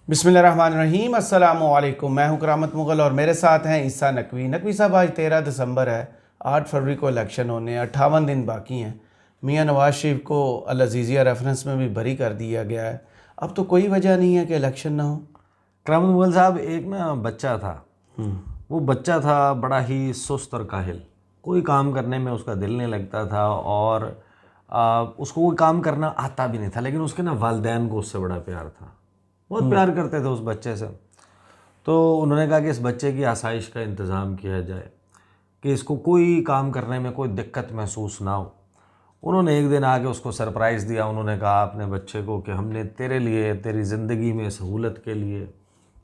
बिस्मिल्लाहिर्रहमानिर्रहीम, अस्सलामु अलैकुम। मैं हूं करामत मुग़ल और मेरे साथ हैं ईसा नकवी। नकवी साहब, आज 13 दिसंबर है, 8 फरवरी को इलेक्शन होने 58 दिन बाकी हैं। मियां नवाज शरीफ को अल अज़ीज़िया रेफरेंस में भी बरी कर दिया गया है। अब तो कोई वजह नहीं है कि इलेक्शन ना हो। करामत मुग़ल साहब, एक ना बच्चा था। वो बच्चा था बड़ा ही सुस्त और काहिल। कोई काम करने में उसका दिल नहीं लगता था और उसको कोई काम करना आता भी नहीं था, लेकिन उसके ना वालिदैन को उससे बड़ा प्यार था। बहुत प्यार करते थे उस बच्चे से। तो उन्होंने कहा कि इस बच्चे की आसाइश का इंतज़ाम किया जाए, कि इसको कोई काम करने में कोई दिक्कत महसूस ना हो। उन्होंने एक दिन आके उसको सरप्राइज़ दिया। उन्होंने कहा अपने बच्चे को कि हमने तेरे लिए, तेरी ज़िंदगी में सहूलत के लिए,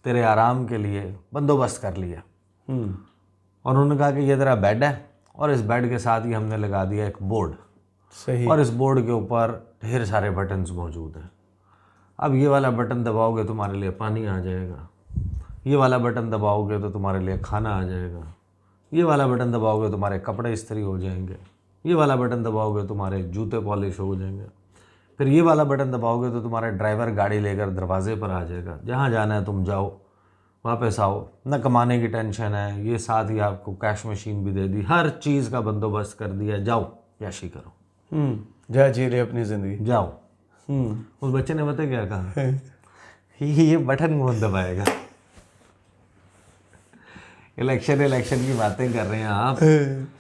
तेरे आराम के लिए बंदोबस्त कर लिया। और उन्होंने कहा कि ये तेरा बेड है और इस बेड के साथ ही हमने लगा दिया एक बोर्ड। सही। और इस बोर्ड के ऊपर ढेर सारे बटन्स मौजूद हैं। अब ये वाला बटन दबाओगे तुम्हारे लिए पानी आ जाएगा, ये वाला बटन दबाओगे तो तुम्हारे लिए खाना आ जाएगा, ये वाला बटन दबाओगे तुम्हारे कपड़े इस्त्री हो जाएंगे, ये वाला बटन दबाओगे तुम्हारे जूते पॉलिश हो जाएंगे, फिर ये वाला बटन दबाओगे तो तुम्हारा ड्राइवर गाड़ी लेकर दरवाजे पर आ जाएगा। जहाँ जाना है तुम जाओ, वापस आओ, न कमाने की टेंशन है। ये साथ ही आपको कैश मशीन भी दे दी, हर चीज़ का बंदोबस्त कर दिया। जाओ याशी करो, जा जी ले अपनी ज़िंदगी। जाओ। उस बच्चे ने पता क्या कहा? ये बटन कौन दबाएगा? इलेक्शन की बातें कर रहे हैं आप।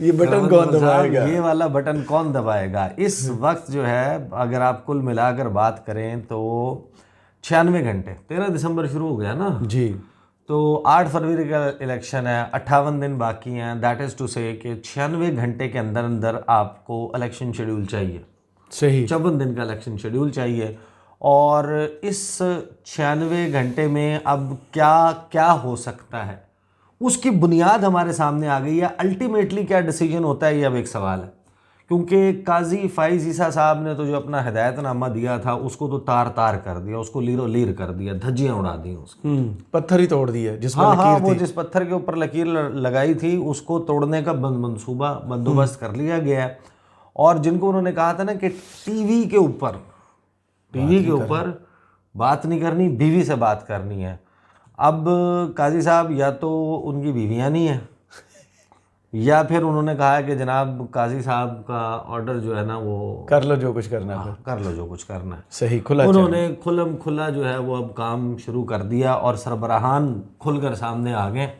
ये बटन कौन दबाएगा? ये वाला बटन कौन दबाएगा? इस वक्त जो है, अगर आप कुल मिलाकर बात करें तो 96 घंटे, 13 दिसंबर शुरू हो गया ना जी। तो 8 फरवरी का इलेक्शन है, 58 दिन बाकी हैं। दैट इज़ टू से कि 96 घंटे के अंदर अंदर आपको इलेक्शन शेड्यूल चाहिए। सही। 54 दिन का इलेक्शन शेड्यूल चाहिए। और इस 96 घंटे में अब क्या क्या हो सकता है, उसकी बुनियाद हमारे सामने आ गई है। अल्टीमेटली क्या डिसीजन होता है, ये अब एक सवाल है। क्योंकि काजी फाइज ईसा साहब ने तो जो अपना हिदायतनामा दिया था उसको तो तार तार कर दिया, उसको लीरो लीर कर दिया, धज्जियाँ उड़ा दी उसकी। पत्थर ही तोड़ दिया जिसमें हाँ हाँ, लकीर वो थी। जिस पत्थर के ऊपर लकीर लगाई थी उसको तोड़ने का मंसूबा बंदोबस्त कर लिया गया है। और जिनको उन्होंने कहा था ना कि टीवी के ऊपर बात नहीं करनी, बीवी से बात करनी है। अब काजी साहब या तो उनकी बीवियाँ नहीं है, या फिर उन्होंने कहा है कि जनाब काजी साहब का ऑर्डर जो है ना वो कर लो जो कुछ करना है। कर लो जो कुछ करना है। सही। खुला उन्होंने खुलम खुला जो है वो अब काम शुरू कर दिया और सरबराहान खुलकर सामने आ गए।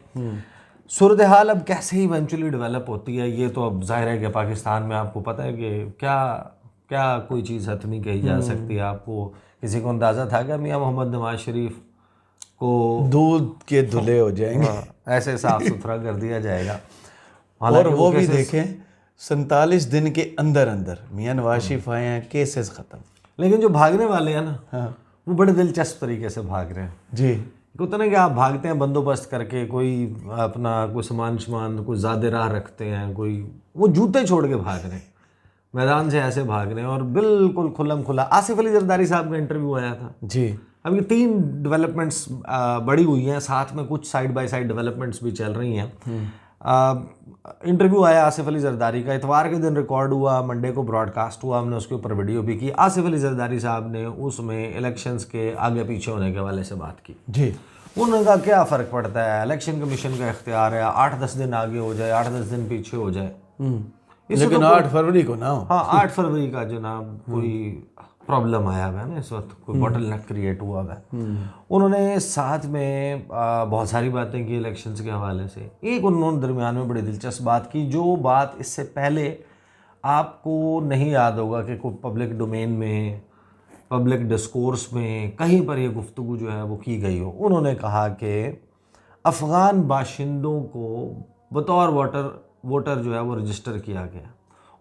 सूरत हाल अब कैसे ही इवेंचुअली डेवलप होती है ये तो अब जाहिर है कि पाकिस्तान में आपको पता है कि क्या क्या कोई चीज़ हतमी कही जा सकती है। आपको किसी को अंदाज़ा था क्या मियाँ मोहम्मद नवाज शरीफ को दूध के धुले हो जाएंगे? ऐसे साफ सुथरा कर दिया जाएगा? और वो भी देखें 47 दिन के अंदर अंदर मियां नवाज शरीफ आए हैं, केसेस ख़त्म। लेकिन जो भागने वाले हैं ना, हाँ वो बड़े दिलचस्प तरीके से भाग रहे हैं जी। होता ना कि आप भागते हैं बंदोबस्त करके, कोई अपना कोई सामान कोई ज़्यादा राह रखते हैं, कोई वो जूते छोड़ के भाग रहे हैं मैदान से, ऐसे भाग रहे हैं। और बिल्कुल खुल्लम खुला आसिफ अली जरदारी साहब का इंटरव्यू आया था जी। अब ये 3 डेवलपमेंट्स बड़ी हुई हैं, साथ में कुछ साइड बाय साइड डेवलपमेंट्स भी चल रही हैं। इंटरव्यू आया आसिफ अली जरदारी का, इतवार के दिन रिकॉर्ड हुआ, मंडे को ब्रॉडकास्ट हुआ, हमने उसके ऊपर वीडियो भी की। आसिफ अली जरदारी साहब ने उसमें इलेक्शंस के आगे पीछे होने के हवाले से बात की। जी। उन्होंने कहा क्या फ़र्क पड़ता है, इलेक्शन कमीशन का इख्तियार है, 8-10 दिन आगे हो जाए, 8-10 दिन पीछे हो जाए, लेकिन 8 फरवरी को ना हो। हाँ 8 फरवरी का जनाब कोई प्रॉब्लम आया हुआ है ना, इस वक्त कोई बॉटल नेक क्रिएट हुआ हुआ है। उन्होंने साथ में बहुत सारी बातें की इलेक्शंस के हवाले से। एक उन्होंने दरमियान में बड़ी दिलचस्प बात की, जो बात इससे पहले आपको नहीं याद होगा कि कोई पब्लिक डोमेन में, पब्लिक डिस्कोर्स में कहीं पर ये गुफ्तगू जो है वो की गई हो। उन्होंने कहा कि अफ़गान बाशिंदों को बतौर वोटर जो है वो रजिस्टर किया गया,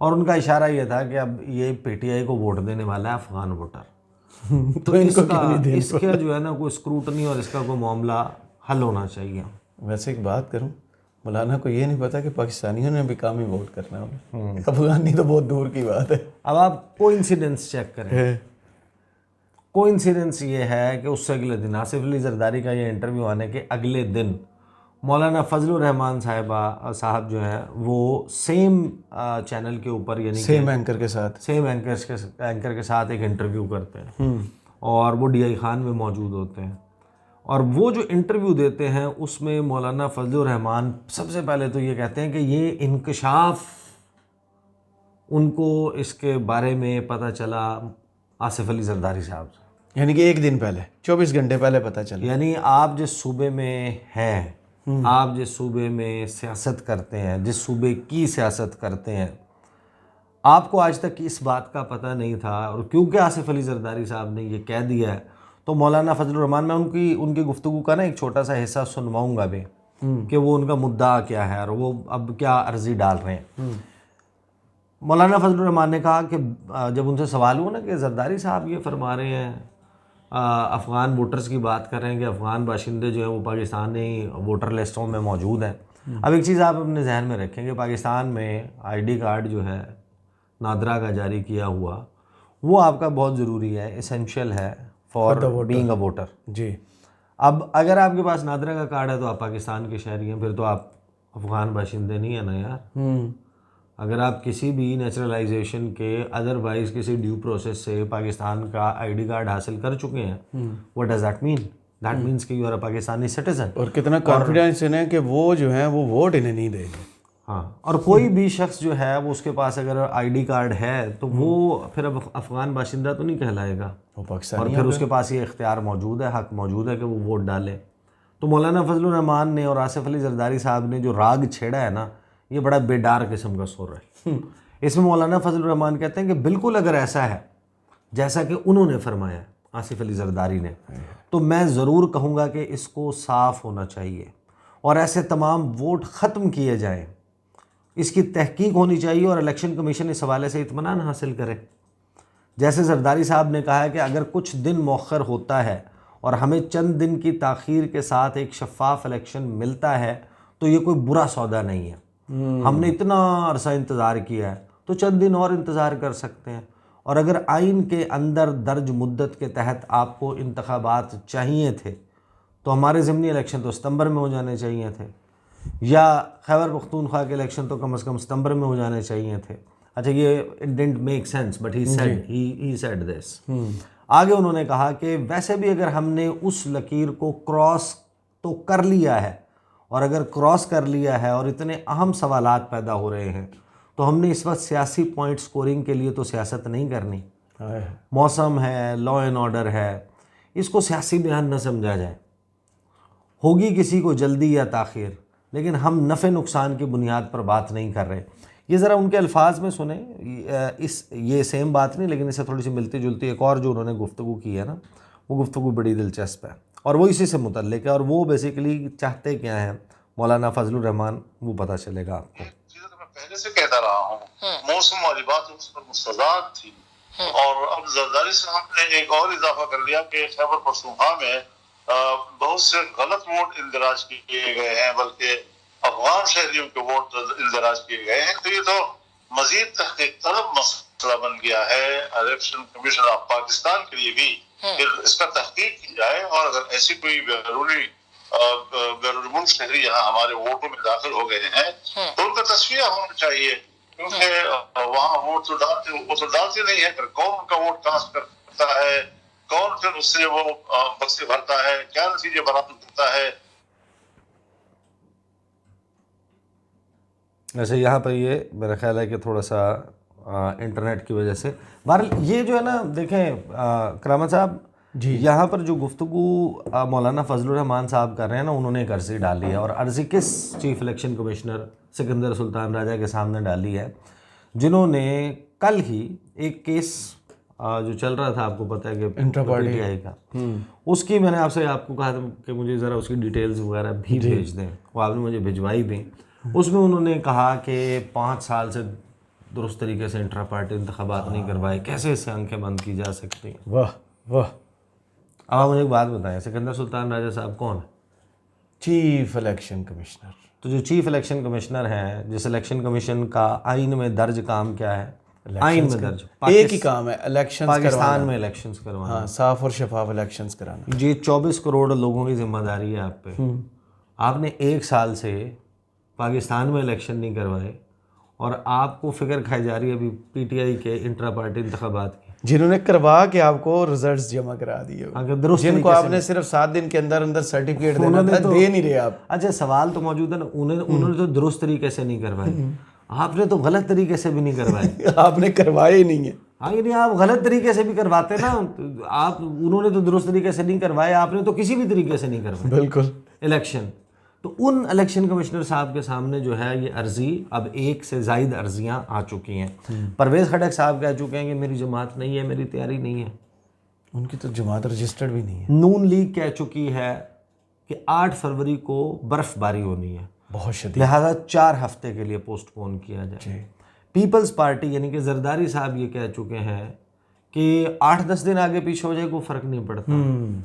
और उनका इशारा ये था कि अब ये पीटीआई को वोट देने वाला है अफ़गान वोटर। तो इसका जो है ना कोई स्क्रूटनी और इसका कोई मामला हल होना चाहिए। वैसे एक बात करूं, मौलाना को ये नहीं पता कि पाकिस्तानियों ने भी काम ही वोट करना है, अफगानी तो बहुत दूर की बात है। अब आप कोइंसिडेंस चेक करें। कोइंसिडेंस ये है कि उससे अगले दिन आसिफ अली जरदारी का ये इंटरव्यू आने के अगले दिन मौलाना फजलुर रहमान साहब जो है वो सेम चैनल के ऊपर, यानी सेम एंकर के साथ एक इंटरव्यू करते हैं और वो DI खान में मौजूद होते हैं। और वो जो इंटरव्यू देते हैं उसमें मौलाना फजलुर रहमान सबसे पहले तो ये कहते हैं कि ये इंकशाफ उनको इसके बारे में पता चला आसिफ अली जरदारी साहब से। यानी कि एक दिन पहले, 24 घंटे पहले पता चला। यानी आप जिस सूबे में हैं, आप जिस सूबे में सियासत करते हैं, जिस सूबे की सियासत करते हैं, आपको आज तक इस बात का पता नहीं था, और क्योंकि आसिफ अली जरदारी साहब ने ये कह दिया है तो मौलाना फजलुर रहमान, मैं उनकी गुफ्तगू का ना एक छोटा सा हिस्सा सुनवाऊंगा भी कि वो उनका मुद्दा क्या है और वो अब क्या अर्जी डाल रहे हैं। मौलाना फजलुर रहमान ने कहा कि जब उनसे सवाल हुआ ना कि जरदारी साहब ये फरमा रहे हैं, अफ़गान वोटर्स की बात कर रहे हैं कि अफ़गान बाशिंदे जो हैं वो पाकिस्तानी वोटर लिस्टों में मौजूद हैं। अब एक चीज़ आप अपने जहन में रखें कि पाकिस्तान में आईडी कार्ड जो है नादरा का जारी किया हुआ, वो आपका बहुत ज़रूरी है, इसेंशियल है फॉर बीइंग अ वोटर जी। अब अगर आपके पास नादरा का कार्ड है तो आप पाकिस्तान के शहरी हैं, फिर तो आप अफ़गान बाशिंदे नहीं है ना यार। अगर आप किसी भी नेचुरलाइजेशन के अदरवाइज किसी ड्यू प्रोसेस से पाकिस्तान का आईडी कार्ड हासिल कर चुके हैं, what does that mean? That means कि you are a Pakistani citizen. और कितना कॉन्फिडेंस इन्हें कि वो जो है वो वोट इन्हें नहीं देंगे। हाँ, और कोई भी शख्स जो है वो उसके पास अगर आईडी कार्ड है तो वो फिर अब अफ़गान बाशिंदा तो नहीं कहलाएगा, वो पाकिस्तानी और फिर उसके पास ये इख्तियार मौजूद है, हक मौजूद है कि वो वोट डाले। तो मौलाना फजलुर रहमान ने और आसिफ अली जरदारी साहब ने जो राग छेड़ा है ना, ये बड़ा बेडार किस्म का सुर है। इसमें मौलाना फजलुर रहमान कहते हैं कि बिल्कुल अगर ऐसा है जैसा कि उन्होंने फरमाया आसिफ अली जरदारी ने, तो मैं ज़रूर कहूँगा कि इसको साफ़ होना चाहिए और ऐसे तमाम वोट ख़त्म किए जाएँ, इसकी तहकीक होनी चाहिए और इलेक्शन कमीशन इस हवाले से इत्मीनान हासिल करे। जैसे जरदारी साहब ने कहा है कि अगर कुछ दिन मौखर होता है और हमें चंद दिन की ताख़ीर के साथ एक शफाफ इलेक्शन मिलता है तो ये कोई बुरा सौदा नहीं है। हमने इतना अरसा इंतज़ार किया है तो चंद दिन और इंतज़ार कर सकते हैं, और अगर आइन के अंदर दर्ज मुद्दत के तहत आपको इंतखाबात चाहिए थे तो हमारे ज़िमनी इलेक्शन तो सितंबर में हो जाने चाहिए थे, या खैबर पख्तूनख्वा के इलेक्शन तो कम से कम सितंबर में हो जाने चाहिए थे। अच्छा, ये it didn't make sense but he said this. आगे उन्होंने कहा कि वैसे भी अगर हमने उस लकीर को क्रॉस तो कर लिया है, और अगर क्रॉस कर लिया है और इतने अहम सवालात पैदा हो रहे हैं तो हमने इस वक्त सियासी पॉइंट स्कोरिंग के लिए तो सियासत नहीं करनी। मौसम है, लॉ एंड ऑर्डर है, इसको सियासी बयान न समझा जाए। होगी किसी को जल्दी या ताख़ीर, लेकिन हम नफ़े नुकसान की बुनियाद पर बात नहीं कर रहे। ये ज़रा उनके अल्फाज में सुने, ये सेम बात नहीं लेकिन इससे थोड़ी सी मिलती जुलती एक और जो उन्होंने गुफ्तगू की है ना, वो गुफ्तगू बड़ी दिलचस्प है और वो इसी से मुतल्लिक है, और वो बेसिकली चाहते क्या हैं मौलाना फजलुर रहमान, वो पता चलेगा आपको। चीजें तो मैं पहले से कहता रहा हूँ, मौसम वाली बात उस पर मुस्तज़ाद थी, और अब जरदारी साहब ने एक और इजाफा कर दिया कि खैबर पख्तूनख्वा में बहुत से गलत वोट इंदराज किए गए हैं, बल्कि अफगान शहरियों के वोट इंदराज किए गए हैं। तो ये तो मजीद तहकीक तलब मसला बन गया है इलेक्शन कमीशन ऑफ पाकिस्तान के लिए भी, इसका तहकीक की जाए, और अगर ऐसी कोई बैरून मुल्क शहरी यहाँ हमारे वोटों में दाखिल हो गए हैं तो उनका तस्वीर होना चाहिए, क्योंकि वहाँ वोट तो डालते नहीं है। कौन उनका वोट कास्ट करता है, कौन फिर उससे वो बक्से भरता है, क्या नतीजे बरामद करता है। वैसे यहाँ पर ये मेरा ख्याल है कि थोड़ा सा इंटरनेट की वजह से बहरहाल ये जो है ना, देखें करामत साहब जी, यहाँ पर जो गुफ्तगू मौलाना फजलुर रहमान साहब कर रहे हैं ना, उन्होंने एक अर्ज़ी डाली है, और अर्ज़ी किस chief election commissioner Sikandar Sultan Raja के सामने डाली है, जिन्होंने कल ही एक केस जो चल रहा था, आपको पता है कि इंट्रा PTI का, उसकी मैंने आपको कहा था कि मुझे ज़रा उसकी डिटेल्स वगैरह भी भेज दें, वो आपने मुझे भिजवाई भी। उसमें उन्होंने कहा कि 5 साल से दुरुस्त तरीके से इंट्रा पार्टी इंतखाबात नहीं करवाए, कैसे इससे आंखें बंद की जा सकती हैं। वाह वाह। अब आप मुझे एक बात बताएं, सिकंदर सुल्तान राजा साहब कौन है? Chief election commissioner. तो जो चीफ इलेक्शन कमिश्नर हैं, जिस इलेक्शन कमीशन का आइन में दर्ज काम क्या है? आइन में दर्ज एक ही काम है, इलेक्शन पाकिस्तान में इलेक्शंस करवाना। हाँ, साफ और शफाफ इलेक्शंस कराना। ये 24 करोड़ लोगों की जिम्मेदारी है आप पे। आपने 1 साल से पाकिस्तान में इलेक्शन नहीं करवाए और आपको फिक्र खाई जा रही है अभी PTI के इंट्रा पार्टी इंतखाबात की। जिन्होंने करवा के आपको रिजल्ट्स जमा करा दिए हो, अगर दुरुस्त जिनको आपने सिर्फ 7 दिन के अंदर अंदर सर्टिफिकेट देना था, दे नहीं रहे आप। अच्छा, सवाल तो मौजूद है ना, उन्होंने तो दुरुस्त तरीके से नहीं करवाए, आपने तो गलत तरीके से भी नहीं करवाए। आपने करवाए ही नहीं है। हाँ, यानी आप गलत तरीके से भी करवाते ना, तो आप, उन्होंने तो दुरुस्त तरीके से नहीं करवाए, आपने तो किसी भी तरीके से नहीं करवाए बिल्कुल। इलेक्शन। तो उन इलेक्शन कमिश्नर साहब के सामने जो है ये अर्जी, अब 1 से ज़ायद अर्जियां आ चुकी हैं। परवेज़ खटक साहब कह चुके हैं कि मेरी जमात नहीं है, मेरी तैयारी नहीं है। उनकी तो जमात रजिस्टर्ड भी नहीं है। नून लीग कह चुकी है कि 8 फरवरी को बर्फबारी होनी है, बहुत शदीद, लिहाजा 4 हफ्ते के लिए पोस्टपोन किया जाए। पीपल्स पार्टी यानी कि जरदारी साहब ये कह चुके हैं कि 8-10 दिन आगे पीछे हो जाए कोई फ़र्क नहीं पड़ता,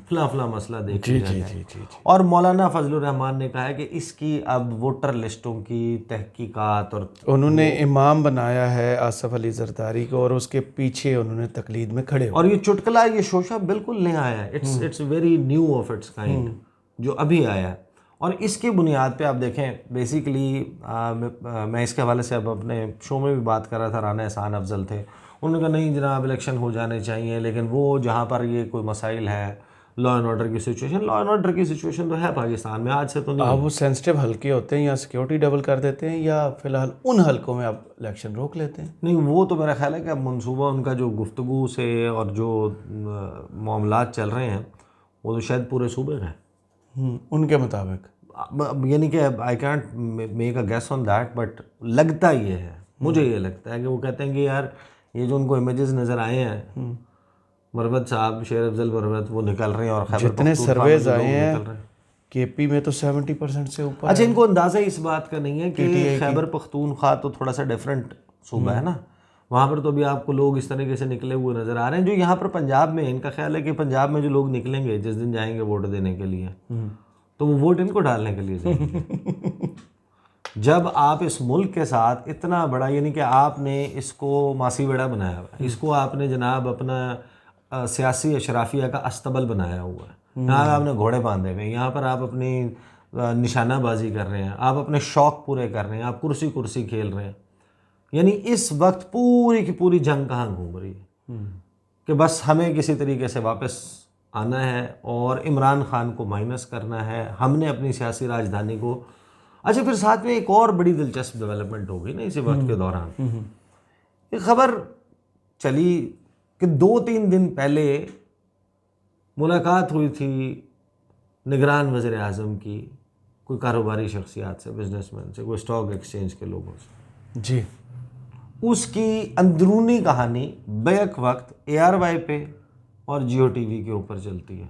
फला फला मसला देख लिया जाए। और मौलाना फजलुर रहमान ने कहा है कि इसकी अब वोटर लिस्टों की तहकीकात, और उन्होंने इमाम बनाया है आसफ अली जरदारी को, और उसके पीछे उन्होंने तकलीद में खड़े हो। और ये चुटकुला, ये शोशा बिल्कुल नया आया है, it's very new of its kind, जो अभी आया है। और इसकी बुनियाद पे आप देखें, बेसिकली मैं इसके हवाले से अब अपने शो में भी बात कर रहा था, राना एहसान अफजल थे, उन्होंने कहा नहीं जनाब इलेक्शन हो जाने चाहिए, लेकिन वो जहाँ पर ये कोई मसाइल है, लॉ एंड ऑर्डर की सिचुएशन, लॉ एंड ऑर्डर की सिचुएशन तो है पाकिस्तान में, आज से तो नहीं। आप वो सेंसिटिव हल्के होते हैं या सिक्योरिटी डबल कर देते हैं, या फिलहाल उन हलकों में आप इलेक्शन रोक लेते हैं? नहीं, वो तो मेरा ख्याल है कि अब मनसूबा उनका जो गुफ्तगू से और जो मामलात चल रहे हैं वो तो शायद पूरे सूबे का है उनके मुताबिक। यानी कि I can't make a guess on that, but लगता ये है, मुझे ये लगता है कि वो कहते हैं कि यार ये जो उनको इमेजेस नज़र आए हैं, मरवत साहब, शेर अफजल मरवत, वो निकल रहे हैं, और खैबर जितने पख्तूनख्वा में सर्वेज जो आए लोग हैं निकल रहे हैं, केपी में तो 70% से ऊपर। अच्छा, इनको अंदाज़ा इस बात का नहीं है कि खैबर पख्तूनख्वा तो थोड़ा सा डिफरेंट सूबा है ना, वहाँ पर तो अभी आपको लोग इस तरीके से निकले हुए नज़र आ रहे हैं जो यहाँ पर पंजाब में। इनका ख्याल है कि पंजाब में जो लोग निकलेंगे जिस दिन जाएंगे वोट देने के लिए, तो वो वोट इनको डालने के लिए जाएंगे। जब आप इस मुल्क के साथ इतना बड़ा, यानी कि आपने इसको मासी बेड़ा बनाया हुआ है, इसको आपने जनाब अपना सियासी अशराफिया का अस्तबल बनाया हुआ है, यहाँ आपने घोड़े बांधे हुए हैं, यहाँ पर आप अपनी निशानाबाजी कर रहे हैं, आप अपने शौक़ पूरे कर रहे हैं, आप कुर्सी कुर्सी खेल रहे हैं। यानी इस वक्त पूरी की पूरी जंग कहाँ घूम रही है कि बस हमें किसी तरीके से वापस आना है और इमरान खान को माइनस करना है, हमने अपनी सियासी राजधानी को। अच्छा, फिर साथ में एक और बड़ी दिलचस्प डेवलपमेंट हो गई ना इसी वक्त के दौरान, एक खबर चली कि 2-3 दिन पहले मुलाकात हुई थी निगरान वज़ीर आज़म की कोई कारोबारी शख्सियात से, बिजनेसमैन से, कोई स्टॉक एक्सचेंज के लोगों से जी। उसकी अंदरूनी कहानी बैक वक्त ARY पे और जियो टीवी के ऊपर चलती है,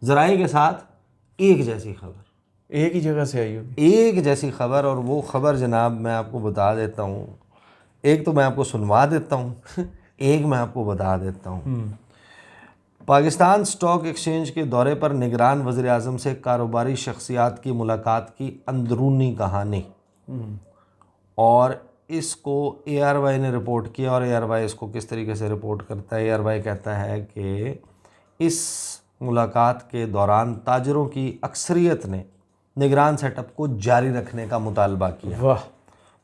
ज़राए के साथ एक जैसी खबर, एक ही जगह से आई होगी, एक जैसी खबर। और वो खबर जनाब मैं आपको बता देता हूँ, एक तो मैं आपको सुनवा देता हूँ, एक मैं आपको बता देता हूँ। पाकिस्तान स्टॉक एक्सचेंज के दौरे पर निगरान वज़ीर आज़म से कारोबारी शख्सियात की मुलाकात की अंदरूनी कहानी, और इसको ARY ने रिपोर्ट किया। और ARY इसको किस तरीके से रिपोर्ट करता है, ARY कहता है कि इस मुलाकात के दौरान ताजरों की अक्सरियत ने निगरान सेटअप को जारी रखने का मुतालबा किया। वाह।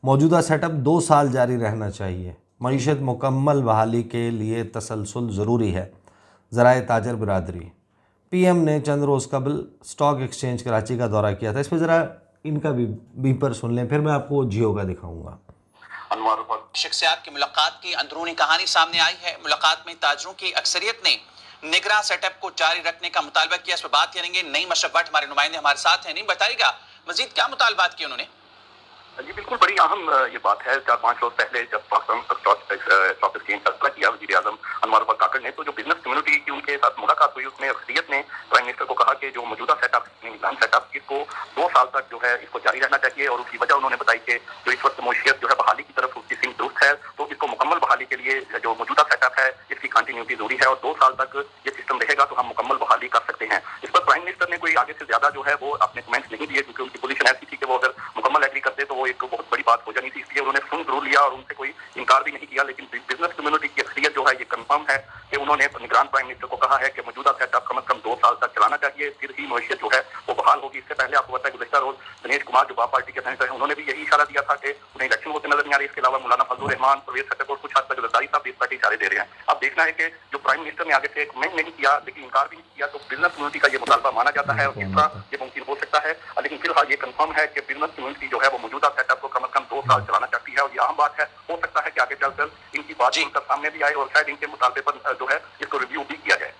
मौजूदा सेटअप 2 साल जारी रहना चाहिए। मईशत मुकम्मल बहाली के लिए तसलसल ज़रूरी है। ज़राए ताजर बिरादरी। PM ने चंद रोज़ कबल स्टॉक एक्सचेंज कराची का दौरा किया था। इस पर ज़रा इनका भी बीपर सुन लें, फिर मैं आपको जियो का दिखाऊंगा। शख्सियात की मुलाकात की अंदरूनी कहानी सामने आई है। मुलाकात में ताजरों की अक्सरियत ने निगरान सेटअप को जारी रखने का मुतालबा किया। इस पर बात करेंगे। नईम अशरफ भट्ट हमारे नुमाइंदे हमारे साथ हैं। नहीं बताइएगा मजीद क्या मुतालबात किए उन्होंने? जी बिल्कुल, बड़ी अहम ये बात है। 4-5 रोज पहले जब पाकिस्तान स्टॉक एक्सचेंज फैसला किया वज़ीर आज़म अनवर काकड़ ने, तो जो बिजनेस कम्युनिटी की उनके साथ मुलाकात हुई उसमें अक्सरियत ने प्राइम मिनिस्टर को कहा कि जो मौजूदा सेटअप निगरान सेटअप इसको 2 साल तक जो है इसको जारी रहना चाहिए। और उसकी वजह उन्होंने बताई कि जो इस वक्त मौशियत जो है बहाली की तरफ उसकी सिम दुरुस्त है, तो इसको मुकम्मल बहाली के लिए जो मौजूदा सेटअप है इसकी कंटिन्यूटी जरूरी है और 2 साल तक ये सिस्टम रहेगा तो हम मुकम्मल बहाली कर सकते हैं। इस पर प्राइम मिनिस्टर ने कोई आगे से ज्यादा जो है वो अपने कमेंट्स नहीं दिए, क्योंकि उनकी पोजीशन ऐसी थी कि वो अगर मुकम्मल एग्री करते तो वो एक बहुत बड़ी बात हो जानी थी। इसलिए उन्होंने सुन जरूर लिया और उनसे कोई इनकार भी नहीं किया। लेकिन बिजनेस कम्युनिटी की अक्सरियत जो है ये कंफर्म है कि उन्होंने निगरान प्राइम मिनिस्टर को कहा है कि मौजूदा सेटअप कम से कम 2 साल तक चलाना चाहिए, फिर ही की नौइयत जो है वो बहाल होगी। इससे पहले आपको पता है गुज़श्ता रोज दिनेश कुमार जो बाप पार्टी के सेनेटर हैं उन्होंने भी यही इशारा दिया था कि उन्हें इलेक्शन होते नजर नहीं आ रही। इसके अलावा मौलाना फजलुर रहमान, परवेज खट्टक और कुछ हद तक जरदारी साहब भी इस पार्टी इशारे दे रहे हैं। अब देखना है कि जो प्राइम मिनिस्टर ने आगे से कमेंट नहीं किया लेकिन इनकार भी नहीं किया तो बिजनेस कम्युनिटी का ये मुतालबा माना जाता है और किस तरह ये मुमकिन हो सकता है। लेकिन फिलहाल ये कंफर्म है कि बिजनेस कम्युनिटी जो है वो मौजूदा सेटअप को कम से कम 2 साल चलाना चाहती है और ये आम बात है। हो सकता है कि आगे चलकर इनकी बात सुनकर सामने भी आए और शायद इनके मुतालबे पर जो है इसको रिव्यू भी किया जाए।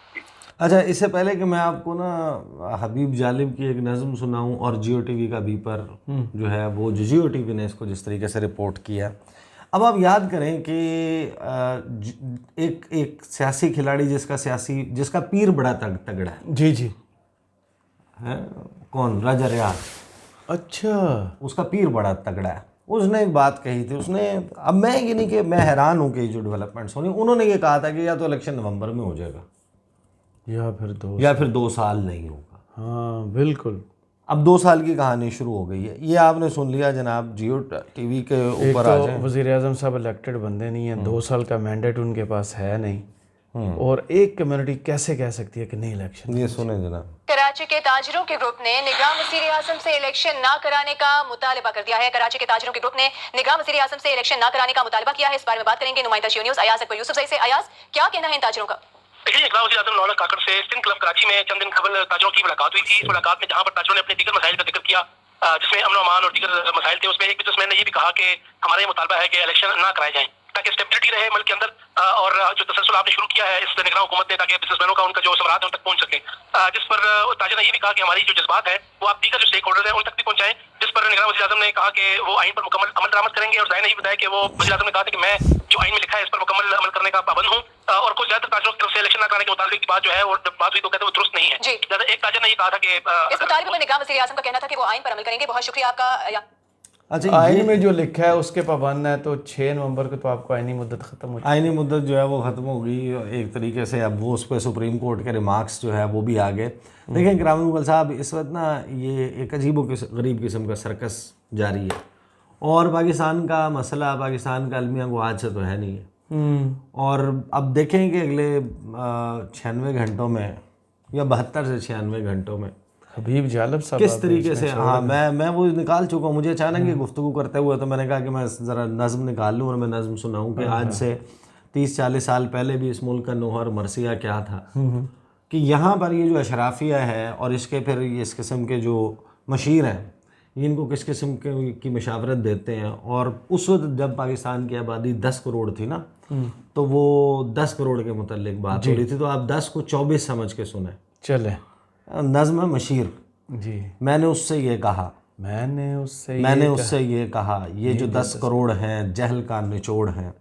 अच्छा, इससे पहले कि मैं आपको ना हबीब जालिब की एक नज़म सुनाऊं और जियो टीवी का बीपर जो है वो जियो टीवी ने इसको जिस तरीके से रिपोर्ट किया, अब आप याद करें कि एक सियासी खिलाड़ी जिसका पीर बड़ा तगड़ा है। जी जी है कौन? राजा रियाज। अच्छा, उसका पीर बड़ा तगड़ा है। उसने एक बात कही थी, उसने, अब मैं ये नहीं कि मैं हैरान हूँ कि जो डेवलपमेंट्स होनी, उन्होंने ये कहा था कि या तो इलेक्शन नवंबर में हो जाएगा या फिर 2 साल नहीं होगा। हाँ बिल्कुल। अब 2 साल की कहानी शुरू हो गई है। ये आपने सुन लिया जनाब, जियो टीवी के ऊपर आ जाए। वज़ीर आज़म साहब इलेक्टेड बंदे नहीं हैं, 2 साल का मैंडेट उनके पास है नहीं, और एक कम्युनिटी कैसे कह सकती है कि नहीं इलेक्शन। ये सुने जनाब। कराची के ताजिरों के ग्रुप ने निगरान वज़ीर आज़म से इलेक्शन ना कराने का मुतालबा कर दिया है। कराची के ताजिरों के ग्रुप ने निगरान वज़ीर आज़म से इलेक्शन ना कराने का मुतालबा किया है। इस बारे में बात करेंगे नुमाइंदा जियो न्यूज़ अयाज अकबर यूसुफ से। अयाज, क्या कहना है इन ताजिरों का? देखिए, निगरान वज़ीर आज़म नौलख काकड़ से स्पिन क्लब कराची में चंद दिन कबल ताजिरों की मुलाकात हुई थी। इस मुलाकात में जहां पर ताजिरों ने अपने दीगर मसाइल का जिक्र किया, जिसमें अमन अमान और दीगर मसाइल थे, उसमें एक बिजनेसमैन ने ये भी कहा कि हमारा ये मुतालबा है कि इलेक्शन ना कराए जाएं ताकि स्टेबिलिटी रहे मुल्क के अंदर, और जो तसलसल आपने शुरू किया है इस निगरान हुकूमत ने, ताकि बिजनेसमैनों का उनका जो सवारात है उन तक पहुंच सके, जिस पर ताजिर ने ये भी कहा कि हमारी जो जज्बात है वो आप दीगर जो स्टेक होल्डर हैं उन तक भी पहुंचाएं। जिस पर निगरान वज़ीर आज़म ने कहा कि वो आइन पर मुकम्मल अमल दरामद करेंगे, और ज़ाहिर ने ये बताया कि वो वज़ीर आज़म ने कहा था कि मैं जो आइन में लिखा है इस पर मुकम्मल अमल करने का पाबंद हूँ, और कुछ ज्यादातर ताजिरों की तरफ से इलेक्शन न कराने के मुताबिक की बात जो है वो जब बात हुई तो कहते वो दुरुस्त नहीं है। एक ताजिर ने ये कहा था कि इस मुताबिक में निगरान वज़ीर आज़म का कहना था कि वो आइन पर अमल करेंगे। बहुत शुक्रिया आपका। अच्छा, आइन में जो लिखा है उसके पाबंद है, तो 6 नवंबर को तो आपको आइनी मुद्दत ख़त्म हो जाएगी। आइनी मुद्दत जो है वो ख़त्म हो गई एक तरीके से। अब वो उस पर सुप्रीम कोर्ट के रिमार्क्स जो है वो भी आ गए। देखें ग्रामीण मुगल साहब, इस वक्त ना ये एक अजीब गरीब किस्म का सर्कस जारी है, और पाकिस्तान का मसला, पाकिस्तान का अलमिया को आज से तो है नहीं है। और अब देखें कि अगले 96 घंटों में या 72 से 96 घंटों में हबीब जालिब साहब किस तरीके से, हाँ मैं वो निकाल चुका हूँ। मुझे अचानक ये गुफ्तगू करते हुए तो मैंने कहा कि मैं ज़रा नज़म निकाल लूँ और मैं नज़म सुनाऊँ कि आज से 30-40 साल पहले भी इस मुल्क का नोहर मरसिया क्या था, कि यहाँ पर ये जो अशराफिया है और इसके फिर इस किस्म के जो मशीर हैं, इनको किस किस्म की मशावरत देते हैं। और उस वक्त जब पाकिस्तान की आबादी 10 करोड़ थी ना, तो वो 10 करोड़ के मुतल्लिक बात हो रही थी, तो आप 10 को 24 समझ के सुने। चले नज़्म मशीर जी। मैंने उससे ये कहा, मैंने उससे ये कहा, ये जो 10 करोड़ हैं जहल का निचोड़ हैं,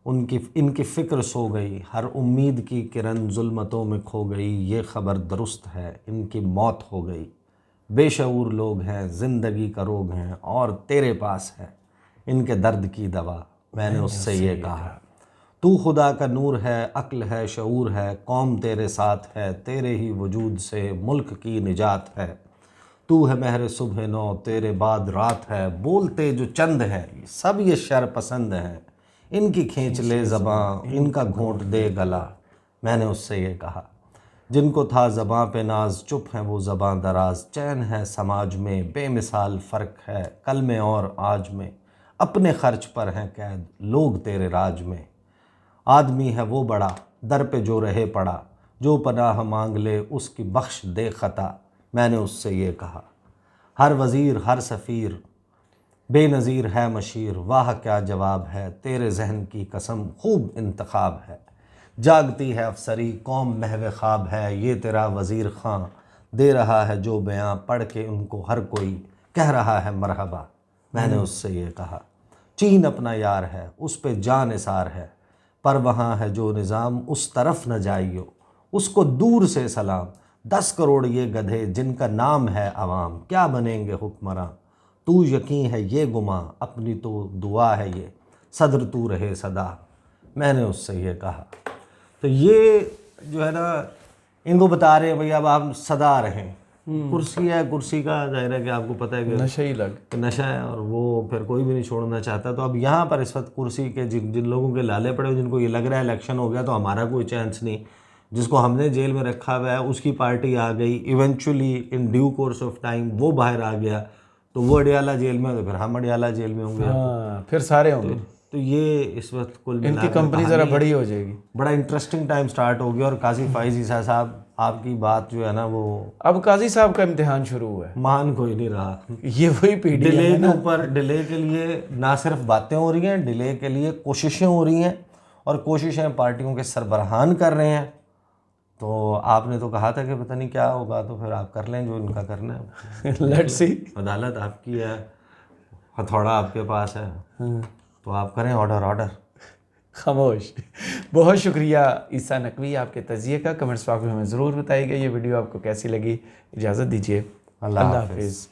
इनकी फ़िक्र सो गई, हर उम्मीद की किरण जुल्मतों में खो गई, ये ख़बर दुरुस्त है इनकी मौत हो गई, बेशऊर लोग हैं ज़िंदगी का रोग हैं और तेरे पास है इनके दर्द की दवा। मैंने उससे ये कहा, तू खुदा का नूर है, अक्ल है, शऊर है, कौम तेरे साथ है, तेरे ही वजूद से मुल्क की निजात है, तू है महर सुबह नौ, तेरे बाद रात है, बोलते जो चंद है सब ये शर पसंद हैं, इनकी खींच ले ज़बां, इनका घोंट दे गला। मैंने उससे ये कहा, जिनको था ज़बां पे नाज, चुप हैं वो ज़बां दराज, चैन है समाज में, बेमिसाल फ़र्क है कल में और आज में, अपने खर्च पर हैं कैद लोग तेरे राज में। आदमी है वो बड़ा, दर पे जो रहे पड़ा, जो पनाह मांग ले उसकी बख्श दे ख़ता। मैंने उससे ये कहा, हर वज़ीर हर सफ़ीर बेनज़ीर है मशीर, वाह क्या जवाब है, तेरे जहन की कसम खूब इंतखाब है, जागती है अफसरी कौम महव ख्वाब है, ये तेरा वज़ीर ख़ां दे रहा है जो बयां, पढ़ के उनको हर कोई कह रहा है मरहबा। मैंने उससे ये कहा, चीन अपना यार है उस पे जान निसार है, पर वहाँ है जो निज़ाम उस तरफ न जाइयो, उसको दूर से सलाम, 10 करोड़ ये गधे जिनका नाम है अवाम, क्या बनेंगे हुक्मरां, तू यकीन है ये गुमा, अपनी तो दुआ है ये, सदर तू रहे सदा। मैंने उससे ये कहा। तो ये जो है ना, इनको बता रहे हैं भैया अब आप सदा रहें। कुर्सी है, कुर्सी का जाहिर है कि आपको पता है कि नशा ही लग नशा है, और वो फिर कोई भी नहीं छोड़ना चाहता। तो अब यहाँ पर इस वक्त कुर्सी के जिन लोगों के लाले पड़े, जिनको ये लग रहा है इलेक्शन हो गया तो हमारा कोई चांस नहीं, जिसको हमने जेल में रखा हुआ है उसकी पार्टी आ गई, eventually in due course of time वो बाहर आ गया, तो वो अडियाला जेल में, तो फिर हम अडियाला जेल में होंगे। हाँ, फिर सारे होंगे। तो ये इस वक्त कुल इनकी कंपनी ज़रा बड़ी हो जाएगी। बड़ा इंटरेस्टिंग टाइम स्टार्ट हो गया। और काजी फाइज ईसा साहब, आपकी बात जो है ना वो अब काजी साहब का इम्तिहान शुरू हुआ है। मान कोई नहीं रहा। ये वही पीढ़ी डिले है के ना। ऊपर डिले के लिए ना सिर्फ बातें हो रही हैं, डिले के लिए कोशिशें हो रही हैं, और कोशिशें पार्टियों के सरबराहान कर रहे हैं। तो आपने तो कहा था कि पता नहीं क्या होगा, तो फिर आप कर लें जो इनका करना है। Let's see. अदालत आपकी है, हथौड़ा आपके पास है, तो आप करें ऑर्डर। खामोश। बहुत शुक्रिया ईसा नकवी आपके तजिए का। कमेंट्स बॉक्स में हमें ज़रूर बताइएगा ये वीडियो आपको कैसी लगी। इजाज़त दीजिए। अल्लाह हाफिज़।